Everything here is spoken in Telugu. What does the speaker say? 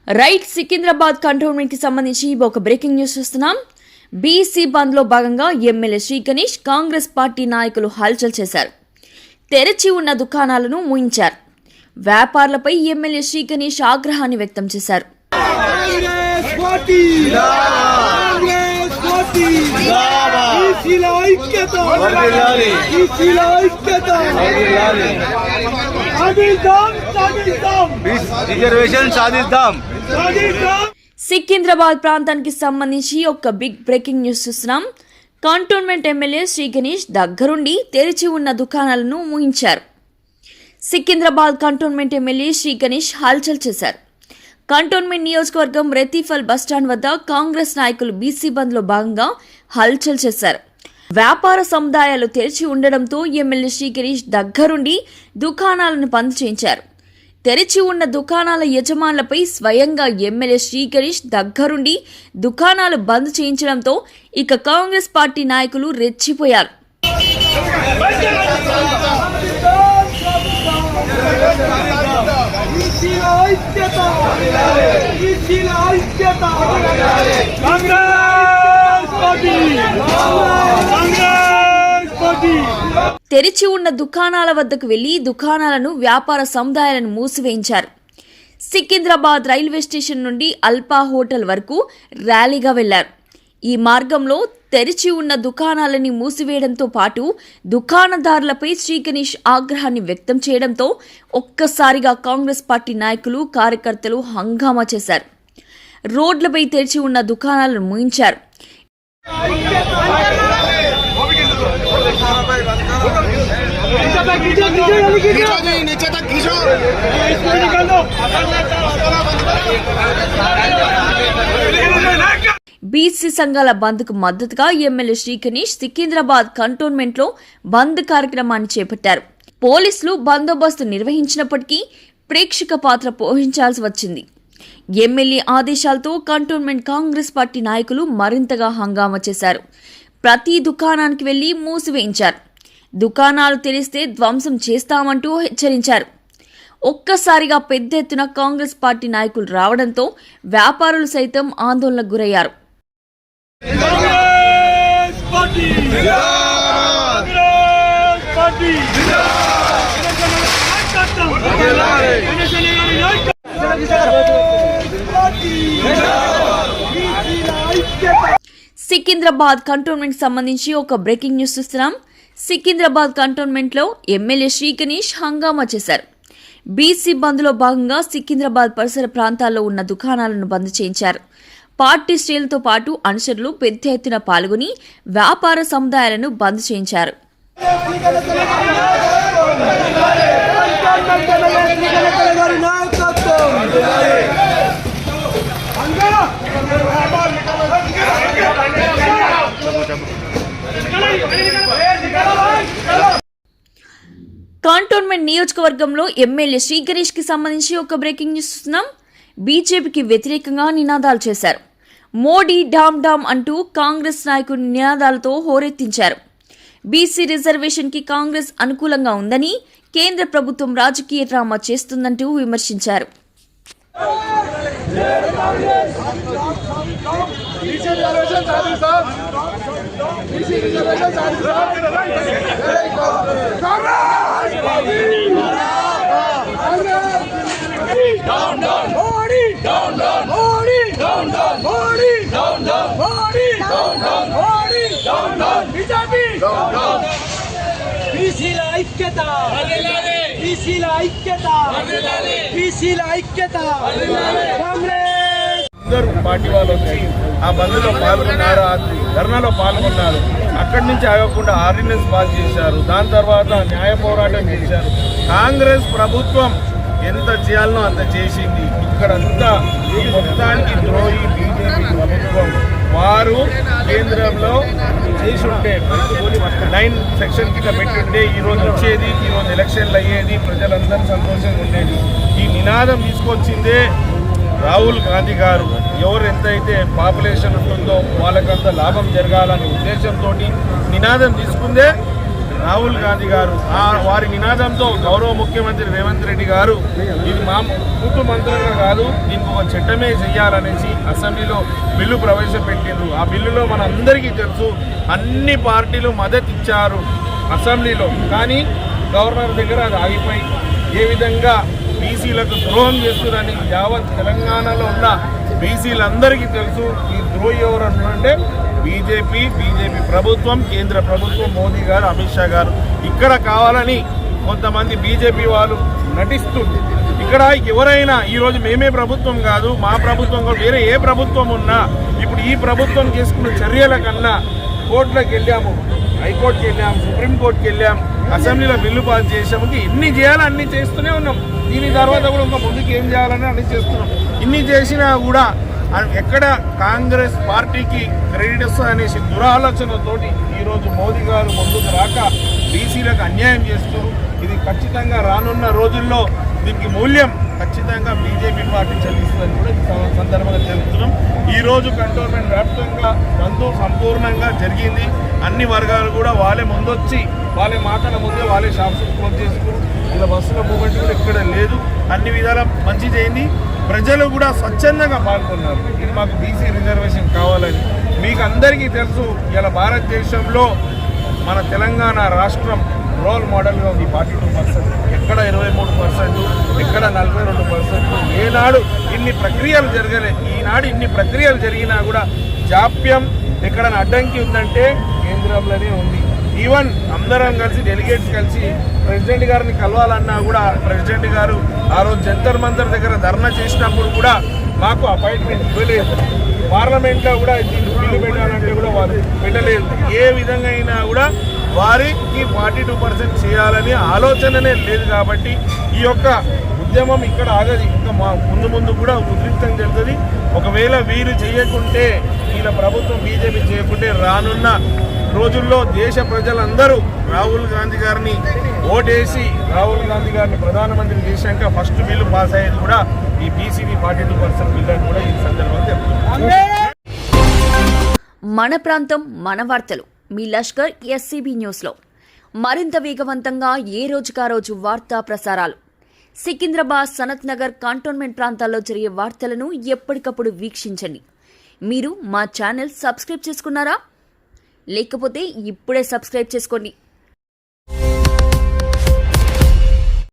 రైట్ సికింద్రాబాద్ కంటోన్మెంట్ కి సంబంధించి ఒక బ్రేకింగ్ న్యూస్ చూస్తున్నాం. బీసీ బంద్ లో భాగంగా ఎమ్మెల్యే శ్రీ గణేష్ కాంగ్రెస్ పార్టీ నాయకులు హల్చల్ చేశారు. తెరిచి ఉన్న దుకాణాలను మూయించారు. వ్యాపారులపై ఎమ్మెల్యే శ్రీ గణేష్ ఆగ్రహాన్ని వ్యక్తం చేశారు. సికింద్రాబాద్ ప్రాంతానికి సంబంధించి ఒక బిగ్ బ్రేకింగ్ న్యూస్ చూస్తున్నాం. కంటోన్మెంట్ ఎమ్మెల్యే శ్రీ గణేష్ దగ్గరుండి తెరిచి ఉన్న దుకాణాలను మూయించారు. సికింద్రాబాద్ కంటోన్మెంట్ ఎమ్మెల్యే శ్రీ గణేష్ హల్చల్ చేశారు. కంటోన్మెంట్ నియోజకవర్గం రెతీఫల్ బస్టాండ్ వద్ద కాంగ్రెస్ నాయకులు బీసీ బంద్ లో భాగంగా హల్చల్ చేశారు. వ్యాపార సముదాయాలు తెరిచి ఉండడంతో ఎమ్మెల్యే శ్రీ గణేష్ దగ్గరుండి దుకాణాలను బంద్ చేయించారు. తెరిచి ఉన్న దుకాణాల యజమానులపై స్వయంగా ఎమ్మెల్యే శ్రీ గణేష్ దగ్గరుండి దుకాణాలు బంద్ చేయించడంతో ఇక కాంగ్రెస్ పార్టీ నాయకులు రెచ్చిపోయారు. తెరిచి ఉన్న దుకాణాల వద్దకు వెళ్లి దుకాణాలను వ్యాపార సముదాయాలను మూసివేయించారు. సికింద్రాబాద్ రైల్వే స్టేషన్ నుండి అల్పా హోటల్ వరకు ర్యాలీగా వెళ్లారు. ఈ మార్గంలో తెరిచి ఉన్న దుకాణాలని మూసివేయడంతో పాటు దుకాణదారులపై శ్రీ గణేష్ ఆగ్రహాన్ని వ్యక్తం చేయడంతో ఒక్కసారిగా కాంగ్రెస్ పార్టీ నాయకులు కార్యకర్తలు హంగామా చేశారు. రోడ్లపై తెరిచి ఉన్న దుకాణాలను మూయించారు. బీసీ సంఘాల బంద్కు మద్దతుగా ఎమ్మెల్యే శ్రీ గణేష్ సికింద్రాబాద్ కంటోన్మెంట్ లో బంద్ కార్యక్రమాన్ని చేపట్టారు. పోలీసులు బందోబస్తు నిర్వహించినప్పటికీ ప్రేక్షక పాత్ర పోషించాల్సి వచ్చింది. ఎమ్మెల్యే ఆదేశాలతో కంటోన్మెంట్ కాంగ్రెస్ పార్టీ నాయకులు మరింతగా హంగామా చేశారు. ప్రతి దుకాణానికి వెళ్లి మూసివేయించారు. దుకాణాలు తెరిస్తే ధ్వంసం చేస్తామంటూ హెచ్చరించారు. ఒక్కసారిగా పెద్ద ఎత్తున కాంగ్రెస్ పార్టీ నాయకులు రావడంతో వ్యాపారులు సైతం ఆందోళనకు గురయ్యారు. సికింద్రాబాద్ కంటోన్మెంట్ సంబంధించి ఒక బ్రేకింగ్ న్యూస్ చూస్తున్నాం. సికింద్రాబాద్ కంటోన్మెంట్ లో ఎమ్మెల్యే శ్రీ గణేష్ హంగామా చేశారు. బీసీ బంద్ లో భాగంగా సికింద్రాబాద్ పరిసర ప్రాంతాల్లో ఉన్న దుకాణాలను బంద్ చేయించారు. పార్టీ శ్రేణులతో పాటు అనుచరులు పెద్ద ఎత్తున పాల్గొని వ్యాపార సముదాయాలను బంద్ చేయించారు. కంటోన్మెంట్ నియోజకవర్గంలో ఎమ్మెల్యే శ్రీ గణేష్ కి సంబంధించి ఒక బ్రేకింగ్ న్యూస్ చూస్తున్నాం. బీజేపీకి వ్యతిరేకంగా నినాదాలు చేశారు. మోడీ డామ్ డామ్ అంటూ కాంగ్రెస్ నాయకుడి నినాదాలతో హోరెత్తించారు. బీసీ రిజర్వేషన్ కి కాంగ్రెస్ అనుకూలంగా ఉందని, కేంద్ర ప్రభుత్వం రాజకీయ డ్రామా చేస్తుందంటూ విమర్శించారు. అందరూ పార్టీ వాళ్ళు వచ్చి ఆ బంద్లో పాల్గొన్నారు, ధర్నాలో పాల్గొన్నారు. అక్కడి నుంచి ఆగకుండా ఆర్డినెన్స్ పాస్ చేశారు. దాని తర్వాత న్యాయ పోరాటం చేశారు. కాంగ్రెస్ ప్రభుత్వం ఎంత చేయాలనో అంత చేసింది. ఇక్కడంతా ఈ మొత్తానికి ద్రోహి బీజేపీ ప్రభుత్వం. వారు కేంద్రంలో చేసుంటే 9 సెక్షన్ కింద పెట్టుంటే ఈరోజు వచ్చేది, ఈరోజు ఎలక్షన్లు అయ్యేది, ప్రజలందరూ సంతోషంగా ఉండేది. ఈ నినాదం తీసుకొచ్చిందే రాహుల్ గాంధీ గారు. ఎవరు ఎంతైతే పాపులేషన్ ఉంటుందో వాళ్ళకంత లాభం జరగాలనే ఉద్దేశంతో నినాదం తీసుకుందే రాహుల్ గాంధీ గారు వారి నినాదంతో గౌరవ ముఖ్యమంత్రి రేవంత్ రెడ్డి గారు ఇది మా కూతు మంత్రంగా కాదు, దీనికి ఒక చట్టమే చేయాలనేసి అసెంబ్లీలో బిల్లు ప్రవేశపెట్టారు. ఆ బిల్లులో మనందరికీ తెలుసు అన్ని పార్టీలు మద్దతు ఇచ్చారు అసెంబ్లీలో. కానీ గవర్నర్ దగ్గర అది ఆగిపోయి ఏ విధంగా బీసీలకు ద్రోహం చేస్తుందని యావత్ తెలంగాణలో ఉన్న బీసీలందరికీ తెలుసు. ఈ ద్రోహి ఎవరు అంటే బీజేపీ ప్రభుత్వం, కేంద్ర ప్రభుత్వం, మోదీ గారు, అమిత్ షా గారు. ఇక్కడ కావాలని కొంతమంది బీజేపీ వాళ్ళు నటిస్తుంది. ఇక్కడ ఎవరైనా ఈరోజు మేమే ప్రభుత్వం కాదు, మా ప్రభుత్వం కాదు, వేరే ఏ ప్రభుత్వం ఉన్నా ఇప్పుడు ఈ ప్రభుత్వం చేసుకున్న చర్యల కన్నా కోర్టులకు వెళ్ళాము, హైకోర్టుకి వెళ్ళాము, సుప్రీంకోర్టుకి వెళ్ళాం, అసెంబ్లీలో బిల్లు పాస్ చేసాము. ఎన్ని చేయాలో అన్ని చేస్తూనే ఉన్నాం. దీని తర్వాత కూడా ఇంకా ముందుకు ఏం చేయాలని అన్ని చేస్తున్నాం. ఇన్ని చేసినా కూడా ఎక్కడ కాంగ్రెస్ పార్టీకి క్రెడిట్ వస్తుంది అనేసి దురాలోచనతోటి ఈరోజు మోదీ గారు ముందుకు రాక బీసీలకు అన్యాయం చేస్తారు. ఇది ఖచ్చితంగా రానున్న రోజుల్లో దీనికి మూల్యం ఖచ్చితంగా బీజేపీ పార్టీ చెల్లిస్తుందని కూడా ఈ సందర్భంగా తెలుపుతున్నాం. ఈరోజు కంటోన్మెంట్ వ్యాప్తంగా బంధు సంపూర్ణంగా జరిగింది. అన్ని వర్గాలు కూడా వాళ్ళే ముందొచ్చి వాళ్ళ మాటల ముందే వాళ్ళే షాప్స్ క్లోజ్ చేసుకున్నారు. ఇలా బస్సుల మూమెంట్ కూడా ఇక్కడ లేదు. అన్ని విధాల మంచి చేయండి. ప్రజలు కూడా స్వచ్ఛందంగా పాల్గొన్నారు. ఇది మాకు బీసీ రిజర్వేషన్ కావాలని. మీకు అందరికీ తెలుసు ఇలా భారతదేశంలో మన తెలంగాణ రాష్ట్రం రోల్ మోడల్గా ఉంది. 42%, ఎక్కడ 23%, ఎక్కడ 42%. ఏనాడు ఇన్ని ప్రక్రియలు జరగలేదు. ఈనాడు ఇన్ని ప్రక్రియలు జరిగినా కూడా జాప్యం ఎక్కడ అడ్డంకి ఉందంటే కేంద్రంలోనే ఉంది. ఈవెన్ అందరం కలిసి డెలిగేట్స్ కలిసి ప్రెసిడెంట్ గారిని కలవాలన్నా కూడా ప్రెసిడెంట్ గారు ఆ రోజు జంతర్ మంతర్ దగ్గర ధర్నా చేసినప్పుడు కూడా మాకు అపాయింట్మెంట్ ఇవ్వలేదు. పార్లమెంట్లో కూడా దీన్ని బిల్లు పెట్టాలంటే కూడా వారు పెట్టలేదు. ఏ విధంగా అయినా కూడా వారికి 42% చేయాలని ఆలోచననే లేదు. కాబట్టి ఈ యొక్క ఉద్యమం ఇక్కడ ఆగదు. ఇంకా ముందు కూడా ఉధృతం జరుగుతుంది. ఒకవేళ వీరు చేయకుంటే, వీళ్ళ ప్రభుత్వం బీజేపీ చేయకుంటే రానున్న రోజుల్లో దేశ ప్రజలందరూ రాహుల్ గాంధీ గారిని ఓటేసి రాహుల్ గాంధీ గారిని ప్రధానమంత్రి చేశాక ఫస్ట్ బిల్లు పాస్ అయ్యేది కూడా ఈ బీసీబీ 42% బిల్లు అని కూడా ఈ సందర్భంగా చెప్తున్నారు. మన ప్రాంతం మన వార్తలు మీ లష్కర్ ఎస్సీబీ న్యూస్లో మరింత వేగవంతంగా ఏ రోజుకా రోజు వార్తా ప్రసారాలు. సికింద్రాబాద్, సనత్ నగర్, కంటోన్మెంట్ ప్రాంతాల్లో జరిగే వార్తలను ఎప్పటికప్పుడు వీక్షించండి. మీరు మా ఛానల్ సబ్స్క్రైబ్ చేసుకున్నారా? లేకపోతే ఇప్పుడే సబ్స్క్రైబ్ చేసుకోండి.